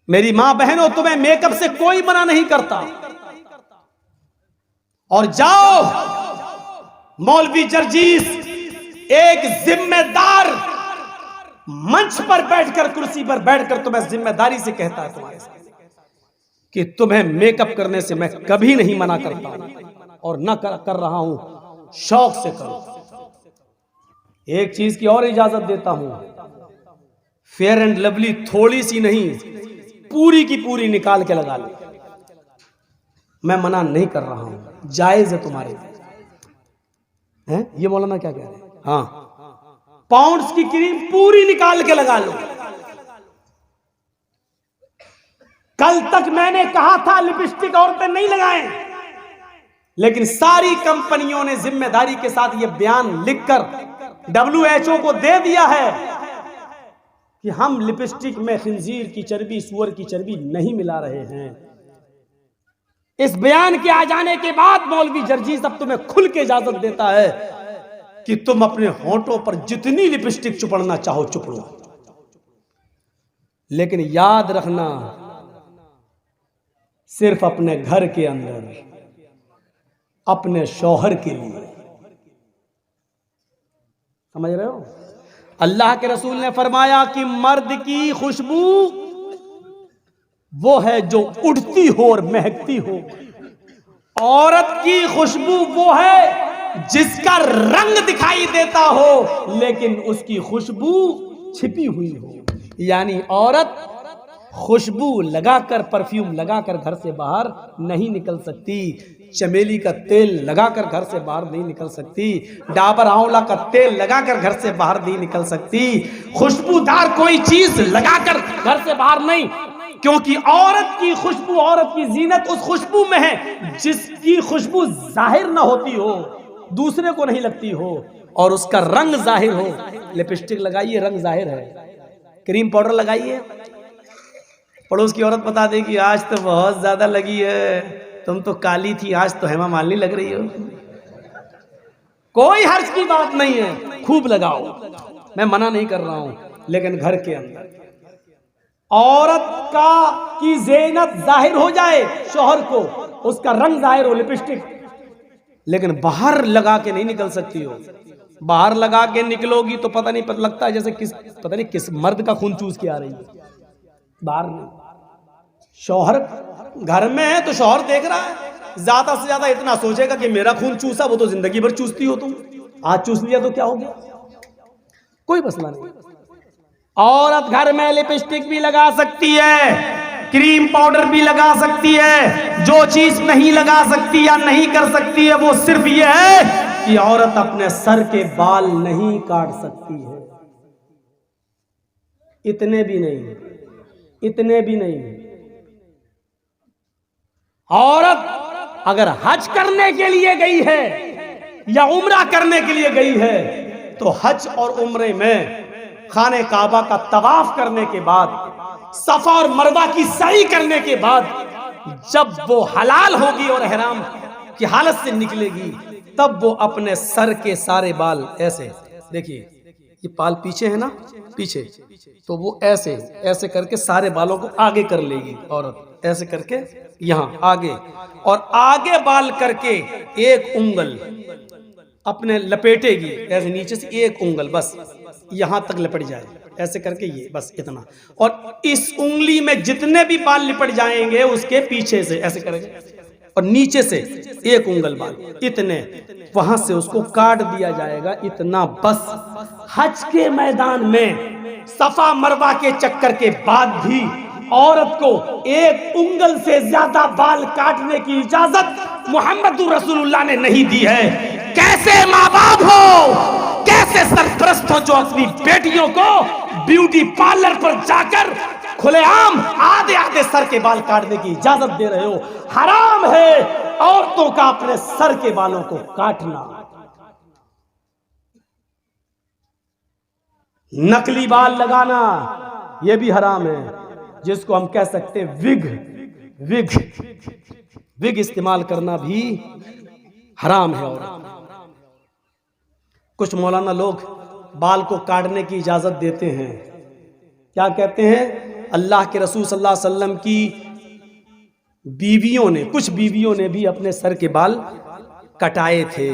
मेरी मां बहनों, तुम्हें मेकअप से कोई मना नहीं करता। और जाओ, मौलवी जर्जीस एक जिम्मेदार मंच पर बैठकर, कुर्सी पर बैठकर तुम्हें जिम्मेदारी से कहता है तुम्हारे साथ कि तुम्हें मेकअप करने से मैं कभी नहीं मना करता हूं और न कर रहा हूं, शौक से करो। एक चीज की और इजाजत देता हूं, फेयर एंड लवली थोड़ी सी नहीं, पूरी की पूरी निकाल के लगा लो, मैं मना नहीं कर रहा हूं, जायज है तुम्हारे हैं। ये मौलाना क्या कह रहे हैं? हाँ, पाउंड्स की क्रीम पूरी निकाल के लगा लो। कल तक मैंने कहा था लिपस्टिक औरतें नहीं लगाएं, लेकिन सारी कंपनियों ने जिम्मेदारी के साथ यह बयान लिखकर WHO को दे दिया है कि हम लिपस्टिक में खिंजीर की चर्बी, सूअर की चर्बी नहीं मिला रहे हैं। इस बयान के आ जाने के बाद मौलवी जर्जीस अब तुम्हें खुल के इजाजत देता है कि तुम अपने होंठों पर जितनी लिपस्टिक चुपड़ना चाहो चुप लो, लेकिन याद रखना सिर्फ अपने घर के अंदर, अपने शौहर के लिए। समझ रहे हो? अल्लाह के रसूल ने फरमाया कि मर्द की खुशबू वो है जो उड़ती हो और महकती हो, औरत की खुशबू वो है जिसका रंग दिखाई देता हो लेकिन उसकी खुशबू छिपी हुई हो। यानी औरत खुशबू लगाकर, परफ्यूम लगाकर घर से बाहर नहीं निकल सकती, चमेली का तेल लगाकर घर से बाहर नहीं निकल सकती, डाबर आंवला का तेल लगाकर घर से बाहर नहीं निकल सकती, खुशबूदार कोई चीज लगाकर घर से बाहर नहीं, क्योंकि औरत की खुशबू, औरत की जीनत उस खुशबू में है जिसकी खुशबू जाहिर ना होती हो, दूसरे को नहीं लगती हो और उसका रंग जाहिर हो। लिपस्टिक लगाइए, रंग जाहिर है। क्रीम पाउडर लगाइए, पड़ोस की औरत बता दे कि आज तो बहुत ज्यादा लगी है, तुम तो काली थी, आज तो हेमा मालिनी लग रही हो। कोई हर्ज की बात नहीं है, खूब लगाओ, मैं मना नहीं कर रहा हूं, लेकिन घर के अंदर औरत का की ज़ीनत जाहिर हो जाए, शौहर को उसका रंग जाहिर हो, लिपस्टिक, लेकिन बाहर लगा के नहीं निकल सकती हो। बाहर लगा के निकलोगी तो पता नहीं, लगता है जैसे पता नहीं किस मर्द का खून चूस के आ रही है। बाहर नहीं, शौहर घर में है तो शौहर देख रहा है, ज्यादा से ज्यादा इतना सोचेगा कि मेरा खून चूसा, वो तो जिंदगी भर चूसती हो तुम, आज चूस लिया तो क्या हो गया, कोई मसला नहीं। औरत घर में लिपस्टिक भी लगा सकती है, क्रीम पाउडर भी लगा सकती है, जो चीज नहीं लगा सकती या नहीं कर सकती है वो सिर्फ ये है कि औरत अपने सर के बाल नहीं काट सकती है। इतने भी नहीं, इतने भी नहीं। औरत अगर हज करने के लिए गई है या उम्रा करने के लिए गई है तो हज और उम्रे में खाने काबा का तवाफ करने के बाद, सफा और मरवा की सई करने के बाद, जब वो हलाल होगी और ihram की हालत से निकलेगी, तब वो अपने सर के सारे बाल ऐसे, देखिए ये बाल पीछे है ना, पीछे, तो वो ऐसे ऐसे करके सारे बालों को आगे कर लेगी औरत, ऐसे करके यहाँ आगे, और आगे बाल करके एक उंगल अपने लपेटेगी, ऐसे नीचे से एक उंगल बस यहां तक लिपट जाए, ऐसे करके ये बस इतना, और इस उंगली में जितने भी बाल लिपट जाएंगे उसके पीछे से ऐसे करेंगे, और नीचे से एक उंगल बाल, इतने वहां से उसको काट दिया जाएगा, इतना बस। हज के मैदान में सफा मरवा के चक्कर के बाद भी औरत को एक उंगल से ज्यादा बाल काटने की इजाजत मोहम्मद रसूलुल्लाह ने नहीं दी है। कैसे माँ बाप हो, कैसे सरपरस्त हो जो अपनी बेटियों को ब्यूटी पार्लर पर जाकर खुलेआम आधे आधे सर के बाल काटने की इजाजत दे रहे हो। हराम है औरतों का अपने सर के बालों को काटना। नकली बाल लगाना यह भी हराम है, जिसको हम कह सकते हैं विग, विग विग इस्तेमाल करना भी हराम है। और कुछ मौलाना लोग बाल को काटने की इजाजत देते हैं, क्या कहते हैं अल्लाह के रसूल सल्लल्लाहु अलैहि वसल्लम की बीवियों ने, कुछ बीवियों ने भी अपने सर के बाल कटाए थे,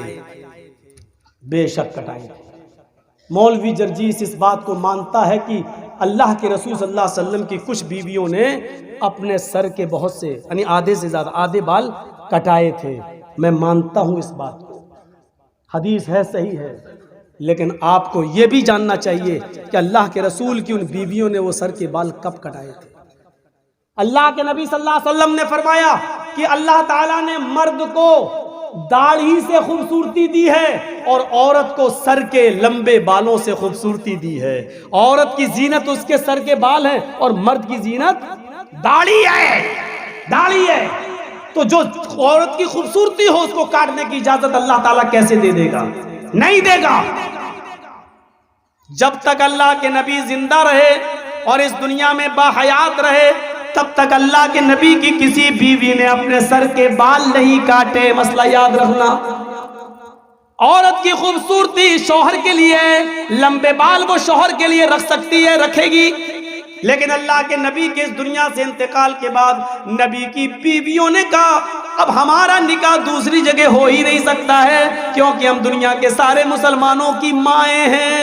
बेशक कटाए थे। मौलवी जर्जीस इस बात को मानता है कि अल्लाह के रसूल सल्लल्लाहु अलैहि वसल्लम की कुछ बीवियों ने अपने सर के बहुत से यानी आधे से ज़्यादा आधे बाल कटाए थे। मैं मानता हूँ इस बात को, हदीस है, सही है, लेकिन आपको यह भी जानना चाहिए कि अल्लाह के रसूल की उन बीवियों ने वो सर के बाल कब कटाए थे। अल्लाह के नबी सल्लल्लाहु अलैहि वसल्लम ने फरमाया कि अल्लाह ताला ने मर्द को दाढ़ी से खूबसूरती दी है और औरत को सर के लंबे बालों से खूबसूरती दी है। औरत की जीनत उसके सर के बाल हैं और मर्द की जीनत दाढ़ी है, दाढ़ी है। तो जो औरत की खूबसूरती हो उसको काटने की इजाजत अल्लाह ताला कैसे दे देगा? नहीं देगा। जब तक अल्लाह के नबी जिंदा रहे और इस दुनिया में बाहयात रहे, तब तक अल्लाह के नबी की किसी बीवी ने अपने सर के बाल नहीं काटे। मसला याद रखना, औरत की खूबसूरती शौहर के लिए, लंबे बाल वो शौहर के लिए रख सकती है, रखेगी, लेकिन अल्लाह के नबी के इस दुनिया से इंतकाल के बाद नबी की बीवियों ने कहा अब हमारा निकाह दूसरी जगह हो ही नहीं सकता है, क्योंकि हम दुनिया के सारे मुसलमानों की माएँ हैं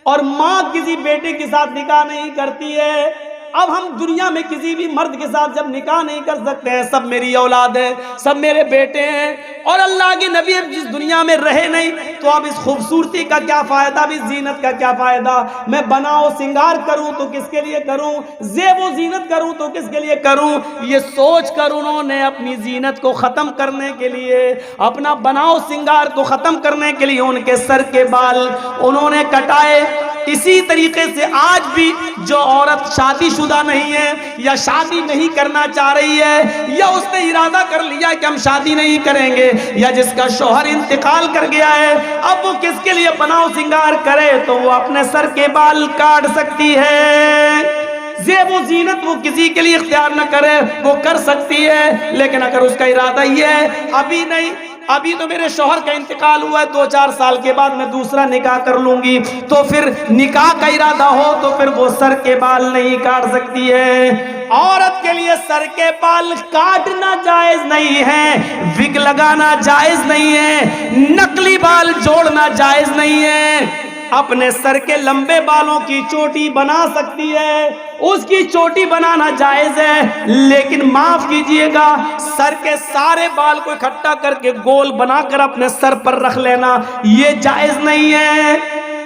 और माँ किसी बेटे के साथ निकाह नहीं करती है। अब हम दुनिया में किसी भी मर्द के साथ जब निकाह नहीं कर सकते हैं, सब मेरी औलाद है, सब मेरे बेटे हैं, और अल्लाह के नबी जिस दुनिया में रहे नहीं, तो अब इस खूबसूरती का क्या फ़ायदा, अब इस जीनत का क्या फ़ायदा? मैं बनाओ सिंगार करूं तो किसके लिए करूं, ज़ेबो जीनत करूं तो किसके लिए करूं? ये सोच कर उन्होंने अपनी जीनत को ख़त्म करने के लिए, अपना बनाओ सिंगार को ख़त्म करने के लिए उनके सर के बाल उन्होंने कटाए। इसी तरीके से आज भी जो औरत शादीशुदा नहीं है या शादी नहीं करना चाह रही है, या उसने इरादा कर लिया कि हम शादी नहीं करेंगे, या जिसका शौहर इंतकाल कर गया है, अब वो किसके लिए बनाओ सिंगार करे, तो वो अपने सर के बाल काट सकती है। ज़ेबो जीनत वो किसी के लिए इख्तियार न करे, वो कर सकती है, लेकिन अगर उसका इरादा ये है अभी नहीं, अभी तो मेरे शौहर का इंतकाल हुआ है, 2-4 साल के बाद मैं दूसरा निकाह कर लूंगी, तो फिर निकाह का इरादा हो तो फिर वो सर के बाल नहीं काट सकती है। औरत के लिए सर के बाल काटना जायज नहीं है, विग लगाना जायज नहीं है, नकली बाल जोड़ना जायज नहीं है। अपने सर के लंबे बालों की चोटी बना सकती है, उसकी चोटी बनाना जायज है, लेकिन माफ कीजिएगा सर के सारे बाल को इकट्ठा करके गोल बनाकर अपने सर पर रख लेना ये जायज नहीं है।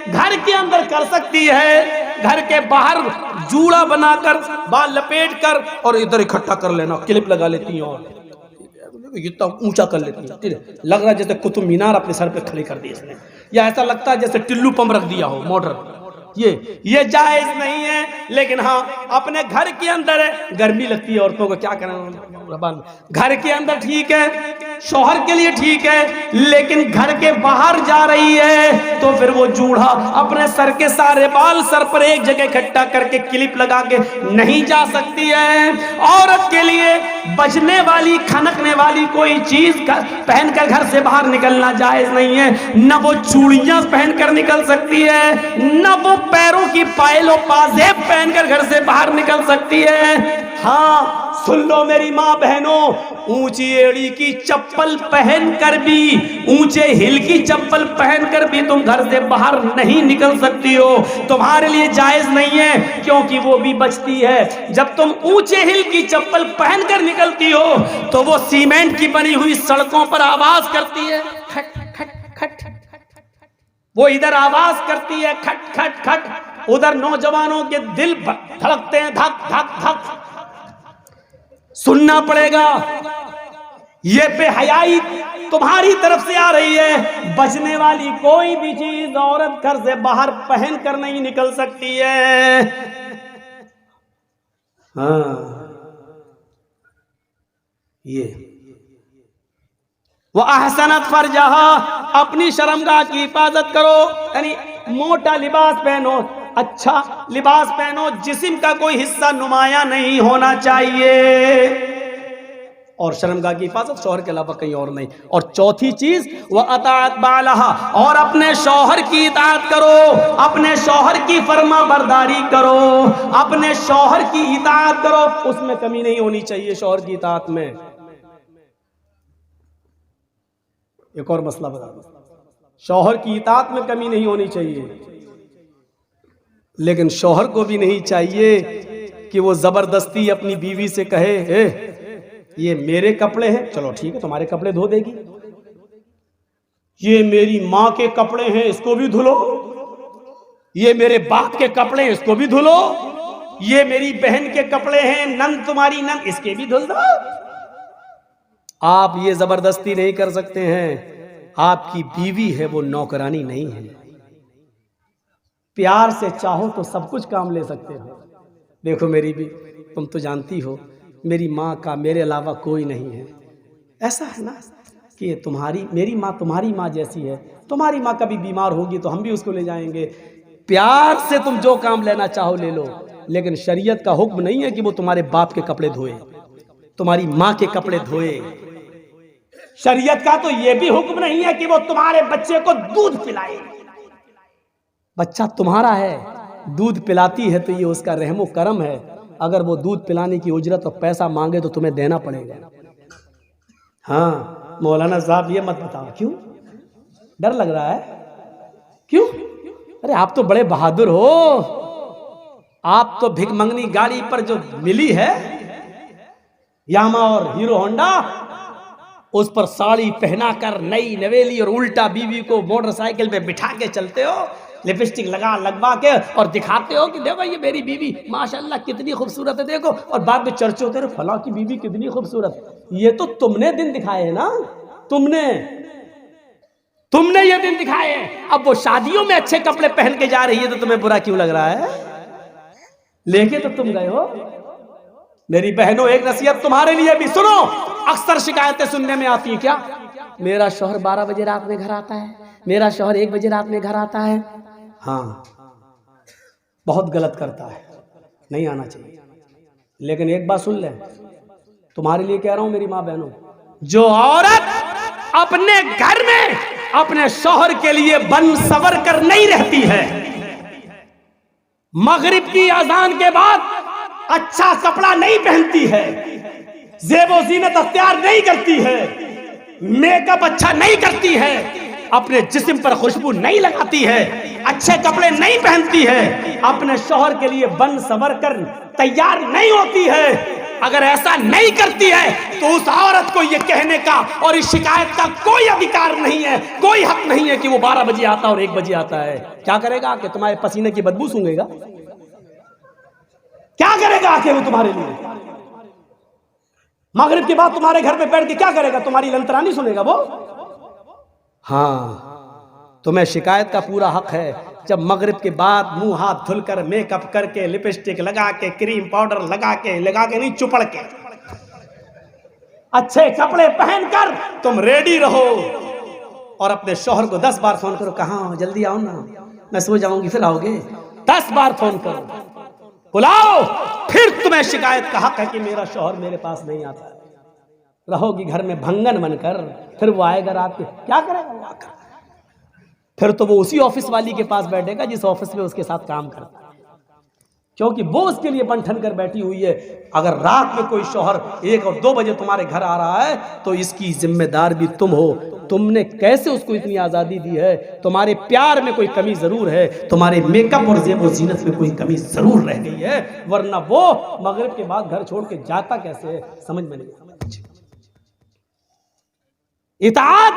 घर के अंदर कर सकती है, घर के बाहर जूड़ा बनाकर बाल लपेट कर और इधर इकट्ठा कर लेना, क्लिप लगा लेती है और इतना ऊंचा कर लेती है, लग रहा है जैसे कुतुब मीनार अपने सर पे खड़ी कर दी इसने, या ऐसा लगता है जैसे टिल्लू पंप रख दिया हो मोटर। ये जायज नहीं है। लेकिन हाँ, अपने घर के अंदर है, गर्मी लगती है औरतों को, क्या करें, घर के अंदर ठीक है, शौहर के लिए ठीक है, लेकिन घर के बाहर जा रही है तो फिर वो जूड़ा अपने सर के सारे बाल सर पर एक जगह इकट्ठा करके क्लिप लगा के नहीं जा सकती है। औरत के लिए बजने वाली, खनकने वाली कोई चीज पहनकर घर से बाहर निकलना जायज नहीं है। न वो चूड़ियां पहनकर निकल सकती है, न वो पैरों की पायलों पाजेब पहनकर घर से बाहर निकल सकती है। हाँ, सुन लो मेरी माँ बहनों, ऊंची एड़ी की चप्पल पहनकर भी, ऊंचे हिल की चप्पल पहनकर भी तुम घर से बाहर नहीं निकल सकती हो, तुम्हारे लिए जायज नहीं है, क्योंकि वो भी बचती है। जब तुम ऊंचे हिल की चप्पल पहनकर निकलती हो तो वो सीमेंट की बनी हुई सड़कों पर आवाज करती है, खट खट खट, वो इधर आवाज करती है खट खट खट, उधर नौजवानों के दिल धड़कते हैं धक धक धक। सुनना पड़ेगा, ये बेहयाई तुम्हारी तरफ से आ रही है। बचने वाली कोई भी चीज औरत घर से बाहर पहन कर नहीं निकल सकती है। हाँ, ये वो अहसनत फरजहा, अपनी शर्मगाह की हिफाजत करो, यानी मोटा लिबास पहनो, अच्छा लिबास पहनो, जिस्म का कोई हिस्सा नुमाया नहीं होना चाहिए। और शर्मगाह की हिफाजत, शौहर के अलावा कहीं और नहीं। और चौथी चीज वह अताअत बालहा, और अपने शौहर की इताअत करो, अपने शौहर की फर्मा बरदारी करो, अपने शौहर की इताअत करो, उसमें कमी नहीं होनी चाहिए शौहर की इताअत में। एक और मसला बता दो, शौहर की इताअत में कमी नहीं होनी चाहिए, लेकिन शौहर को भी नहीं चाहिए कि वो जबरदस्ती अपनी बीवी से कहे ये मेरे कपड़े हैं, चलो ठीक है तुम्हारे कपड़े धो देगी, ये मेरी माँ के कपड़े हैं इसको भी धुलो, ये मेरे बाप के कपड़े हैं इसको भी धुलो, ये मेरी बहन के कपड़े हैं, नंद तुम्हारी नंद इसके भी धुल दो। आप ये जबरदस्ती नहीं कर सकते हैं, आपकी बीवी है वो नौकरानी नहीं है। प्यार से चाहो तो सब कुछ काम ले सकते हो। देखो मेरी भी, तुम तो जानती हो मेरी माँ का मेरे अलावा कोई नहीं है। ऐसा है ना कि तुम्हारी मेरी माँ तुम्हारी माँ जैसी है, तुम्हारी माँ कभी बीमार होगी तो हम भी उसको ले जाएंगे। प्यार से तुम जो काम लेना चाहो ले लो, लेकिन शरीयत का हुक्म नहीं है कि वो तुम्हारे बाप के कपड़े धोए, तुम्हारी माँ के कपड़े धोए। शरीयत का तो ये भी हुक्म नहीं है कि वो तुम्हारे बच्चे को दूध पिलाए। बच्चा तुम्हारा है, दूध पिलाती है तो ये उसका रहमो करम है। अगर वो दूध पिलाने की उजरत और पैसा मांगे तो तुम्हें देना पड़ेगा। हाँ मौलाना साहब ये मत बताओ, क्यों डर लग रहा है? क्यों? अरे आप तो बड़े बहादुर हो, आप तो भिखमंगनी गाड़ी पर जो मिली है यामा और हीरो होंडा, उस पर साड़ी पहनाकर नई नवेली और उल्टा बीवी को मोटरसाइकिल पे बिठा के चलते हो, लिपस्टिक लगवा के और दिखाते हो कि देखो ये मेरी बीवी माशाल्लाह कितनी खूबसूरत है देखो, और बाद में चर्चे होते रहे फला की बीवी कितनी खूबसूरत। ये तो तुमने दिन दिखाए हैं ना, तुमने ये दिन दिखाए हैं। अब वो शादियों में अच्छे कपड़े पहन के जा रही है तो तुम्हें बुरा क्यों लग रहा है? लेके तो तुम गए हो। मेरी बहनों एक नसीहत तुम्हारे लिए भी सुनो, अक्सर शिकायतें सुनने में आती है, क्या मेरा शौहर 12 बजे रात में घर आता है, मेरा शौहर 1 बजे रात में घर आता है। हाँ बहुत गलत करता है, नहीं आना चाहिए। लेकिन एक बात सुन ले, तुम्हारे लिए कह रहा हूं मेरी माँ बहनों, जो औरत अपने घर में अपने शौहर के लिए बन सवर कर नहीं रहती है, मगरिब की अजान के बाद अच्छा कपड़ा नहीं पहनती है, ज़ेबो ज़ीनत अख्तियार नहीं करती है, मेकअप अच्छा नहीं करती है, अपने जिस्म पर खुशबू नहीं लगाती है, अच्छे कपड़े नहीं पहनती है, अपने शौहर के लिए बन सवर कर तैयार नहीं होती है, अगर ऐसा नहीं करती है तो उस औरत को ये कहने का और इस शिकायत का कोई अधिकार नहीं है, कोई हक नहीं है कि वो 12 बजे आता और 1 बजे आता है। क्या करेगा? कि तुम्हारे पसीने की बदबू सूंघेगा? क्या करेगा आखिर वो तुम्हारे लिए? मगरिब के बाद तुम्हारे घर पे बैठ के क्या करेगा? तुम्हारी लंतरानी सुनेगा वो? हाँ तुम्हें शिकायत का पूरा हक है। जब मगरिब के बाद मुंह हाथ धुलकर मेकअप करके लिपस्टिक लगा के क्रीम पाउडर लगा के नहीं चुपड़ के अच्छे कपड़े पहनकर तुम रेडी रहो और अपने शौहर को 10 बार फोन करो, कहाँ हो, जल्दी आओ ना, मैं सो जाऊंगी फिर आओगे। 10 बार फोन करो, बुलाओ, फिर तुम्हें शिकायत का हक है कि मेरा शौहर मेरे पास नहीं आता है। रहोगी घर में भंगन बनकर, फिर वो आएगा रात के, क्या करेगा वो आकर? फिर तो वो उसी ऑफिस वाली के पास बैठेगा जिस ऑफिस में उसके साथ काम करता है, क्योंकि वो उसके लिए बंठन कर बैठी हुई है। अगर रात में कोई शौहर 1 और 2 बजे तुम्हारे घर आ रहा है तो इसकी जिम्मेदार भी तुम हो। तुमने कैसे उसको इतनी आज़ादी दी है? तुम्हारे प्यार में कोई कमी ज़रूर है, तुम्हारे मेकअप और ज़ेब और ज़ीनत में कोई कमी ज़रूर रह गई है, वरना वो मगरिब के बाद घर छोड़ के जाता कैसे है समझ में नहीं। इताअत,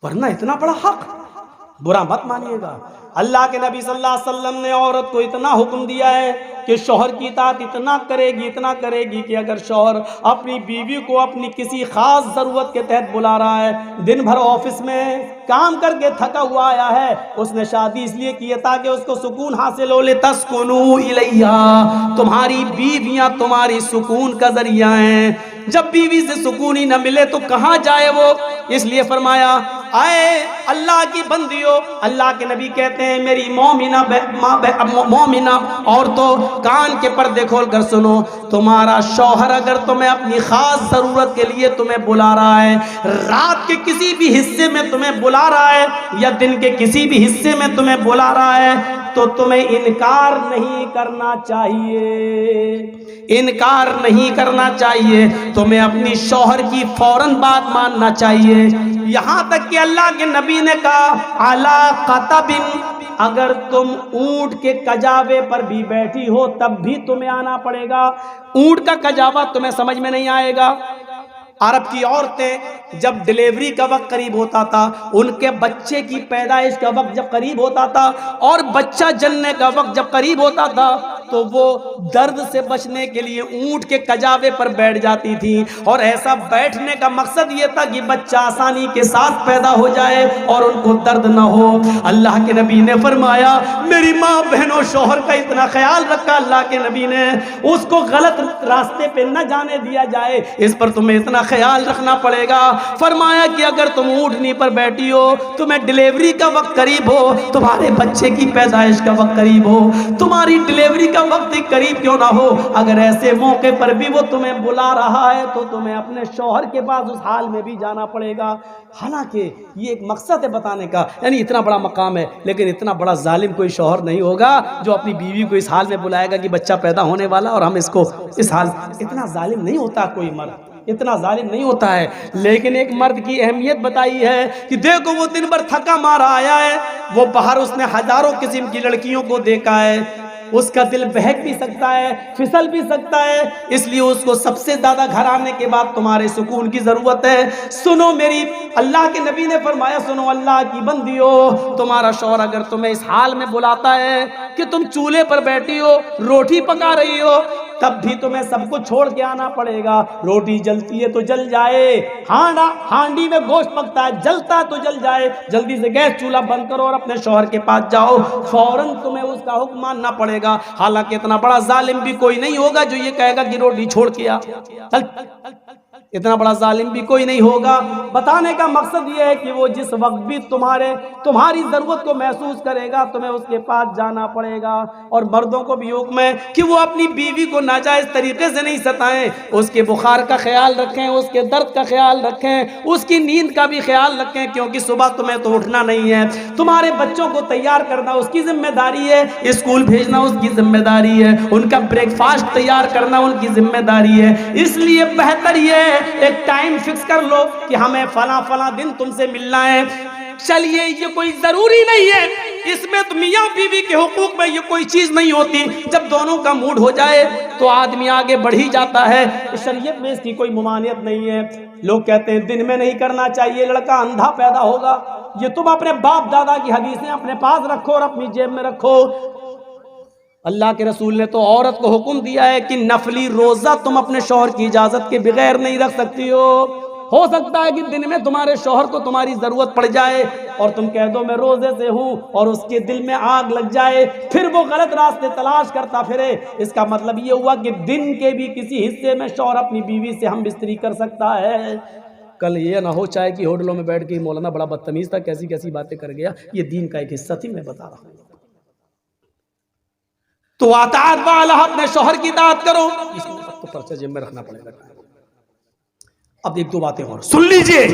वरना इतना बड़ा हक, बुरा मत मानिएगा। अल्लाह के नबी सल्लल्लाहु अलैहि वसल्लम ने औरत को इतना हुक्म दिया है कि शौहर की इताअत इतना करेगी कि अगर शौहर अपनी बीवी को अपनी किसी खास ज़रूरत के तहत बुला रहा है, दिन भर ऑफिस में काम करके थका हुआ आया है, उसने शादी इसलिए की है ताकि उसको सुकून हासिल हो, ले तस्कुनू इलैहा, तुम्हारी बीवियां तुम्हारी सुकून का जरिया हैं। जब बीवी से सुकून ही न मिले तो कहाँ जाए वो? इसलिए फरमाया आए अल्लाह की बंदियों, अल्लाह के नबी कहते हैं मेरी मोमिना और तो कान के पर्दे खोल कर सुनो, तुम्हारा शौहर अगर तुम्हें अपनी खास जरूरत के लिए तुम्हें बुला रहा है, रात के किसी भी हिस्से में तुम्हें बुला रहा है या दिन के किसी भी हिस्से में तुम्हें बुला रहा है, तो तुम्हें इनकार नहीं करना चाहिए, इनकार नहीं करना चाहिए, तुम्हें अपनी शौहर की फौरन बात मानना चाहिए। यहां तक कि अल्लाह के नबी ने कहा अला क़तबिन, अगर तुम ऊंट के कजावे पर भी बैठी हो तब भी तुम्हें आना पड़ेगा। ऊंट का कजावा तुम्हें समझ में नहीं आएगा। अरब की औरतें जब डिलीवरी का वक्त करीब होता था, उनके बच्चे की पैदाइश का वक्त जब करीब होता था और बच्चा जन्ने का वक्त जब करीब होता था, तो वो दर्द से बचने के लिए ऊंट के कजावे पर बैठ जाती थी। और ऐसा बैठने का मकसद ये था कि बच्चा आसानी के साथ पैदा हो जाए और उनको दर्द ना हो। अल्लाह के नबी ने फरमाया मेरी माँ बहनों शौहर का इतना ख्याल रखा अल्लाह के नबी ने, उसको गलत रास्ते पे न जाने दिया जाए, इस पर तुम्हें इतना ख्याल रखना पड़ेगा। फरमाया कि अगर तुम ऊँटनी पर बैठी हो, तुम्हें डिलीवरी का वक्त करीब हो, तुम्हारे बच्चे की पैदाइश का वक्त करीब हो, तुम्हारी डिलीवरी का वक्त ही करीब क्यों ना हो, अगर ऐसे मौके पर भी वो तुम्हें बुला रहा है तो तुम्हें अपने शौहर के पास उस हाल में भी जाना पड़ेगा। हालांकि ये एक मकसद है बताने का, यानी इतना बड़ा मकाम है, लेकिन इतना बड़ा जालिम कोई शौहर नहीं होगा जो अपनी बीवी को इस हाल में बुलाएगा कि बच्चा पैदा होने वाला और हम इसको इस हाल। इतना जालिम नहीं होता कोई मर्द, इतना जालिम नहीं होता है। लेकिन एक मर्द की अहमियत बताई है कि देखो वो दिन भर थका मारा आया है, वो बाहर उसने हजारों किस्म की लड़कियों को देखा है, उसका दिल बहक भी सकता है, फिसल भी सकता है, इसलिए उसको सबसे ज्यादा घर आने के बाद तुम्हारे सुकून की जरूरत है। सुनो मेरी, अल्लाह के नबी ने फरमाया सुनो अल्लाह की बंदियो, तुम्हारा शौहर अगर तुम्हें इस हाल में बुलाता है कि तुम चूल्हे पर बैठी हो, रोटी पका रही हो, तब भी तुम्हें सब कुछ छोड़ के आना पड़ेगा। रोटी जलती है तो जल जाए, हांडी में गोश्त पकता है, जलता है तो जल जाए, जल्दी से गैस चूल्हा बंद करो और अपने शौहर के पास जाओ, फौरन तुम्हें उसका हुक्म मानना पड़ेगा। हालांकि इतना बड़ा जालिम भी कोई नहीं होगा जो ये कहेगा कि रोटी छोड़ के आ, चल, इतना बड़ा जालिम भी कोई नहीं होगा। बताने का मकसद ये है कि वो जिस वक्त भी तुम्हारी जरूरत को महसूस करेगा, तुम्हें उसके पास जाना पड़ेगा। और मर्दों को भी हुक्म है कि वो अपनी बीवी को नाजायज तरीके से नहीं सताएं, उसके बुखार का ख्याल रखें, उसके दर्द का ख्याल रखें, उसकी नींद का भी ख्याल रखें, क्योंकि सुबह तुम्हें तो उठना नहीं है, तुम्हारे बच्चों को तैयार करना उसकी जिम्मेदारी है, स्कूल भेजना उसकी जिम्मेदारी है, उनका ब्रेकफास्ट तैयार करना उनकी जिम्मेदारी है। इसलिए बेहतर ये एक टाइम फिक्स कर लो कि हमें फला दिन तुमसे मिलना है। चलिए ये कोई जरूरी नहीं है, इसमें तो मियाँ बीवी के हुकूक में ये कोई चीज नहीं होती। जब दोनों का मूड हो जाए तो आदमी आगे बढ़ ही जाता है, शरीयत में इसकी कोई मुमानियत नहीं है। लोग कहते हैं दिन में नहीं करना चाहिए, लड़का अंधा पैदा होगा। ये तुम अपने बाप दादा की हदीसें अपने पास रखो और अपनी जेब में रखो। अल्लाह के रसूल ने तो औरत को हुक्म दिया है कि नफली रोजा तुम अपने शौहर की इजाजत के बगैर नहीं रख सकती हो सकता है कि दिन में तुम्हारे शौहर को तुम्हारी जरूरत पड़ जाए और तुम कह दो मैं रोजे से हूं और उसके दिल में आग लग जाए, फिर वो गलत रास्ते तलाश करता फिरे। इसका मतलब ये हुआ कि दिन के भी किसी हिस्से में शौहर अपनी बीवी से हम बिस्तरी कर सकता है। कल ये ना हो चाहे कि होटलों में बैठ के मौलाना बड़ा बदतमीज था, कैसी कैसी बातें कर गया। ये दीन का एक हिस्सा थी, मैं बता रहा हूँ। तो अताअत वाला अपने शौहर की इताअत करो, इसको पर्चा जेब में रखना पड़ेगा। अब एक दो बातें और सुन लीजिए,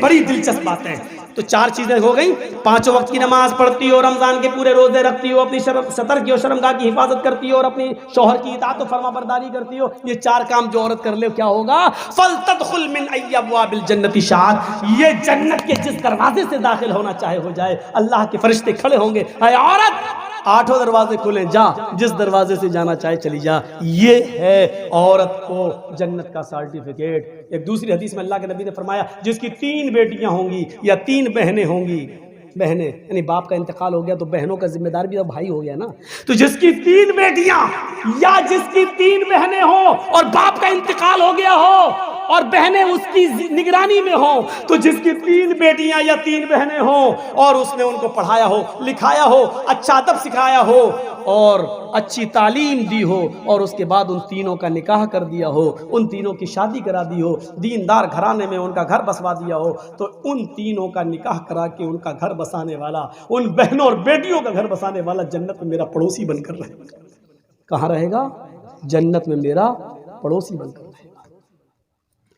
बड़ी दिलचस्प बातें। तो चार चीजें हो गई, पांचों वक्त की नमाज पढ़ती हो, रमजान के पूरे रोजे रखती हो, अपनी सतर की और शर्मगाह की हिफाजत करती हो और अपनी शौहर की इताअत और फरमाबरदारी करती हो। ये चार काम जो औरत कर ले क्या होगा? फलतदखुल मिन अय्यब्वाबिल जन्नति शाद, ये जन्नत के जिस दरवाजे से दाखिल होना चाहे हो जाए। अल्लाह के फरिश्ते खड़े होंगे, ऐ औरत आठों दरवाजे खुले, जा जिस दरवाजे से जाना चाहे चली जा। ये है औरत को जन्नत का सर्टिफिकेट। एक दूसरी हदीस में अल्लाह के नबी ने फरमाया जिसकी 3 बेटियां होंगी या 3 बहनें होंगी, बहनें यानी बाप का इंतकाल हो गया तो बहनों का जिम्मेदार भी तो भाई हो गया ना, तो जिसकी 3 बेटियां या जिसकी 3 बहनें हो और बाप का इंतकाल हो गया हो और बहनें उसकी निगरानी में हो, तो जिसकी 3 बेटियां या 3 बहनें हो और उसने उनको पढ़ाया हो, लिखाया हो, अच्छा अदब सिखाया हो और अच्छी तालीम दी हो और उसके बाद उन तीनों का निकाह कर दिया हो, उन तीनों की शादी करा दी हो, दीनदार घराने में उनका घर बसवा दिया हो, तो उन तीनों का निकाह करा के उनका घर बसाने वाला, उन बहनों और बेटियों का घर बसाने वाला जन्नत में मेरा पड़ोसी बनकर रहेगा। कहाँ रहेगा? जन्नत में मेरा पड़ोसी बनकर रहेगा।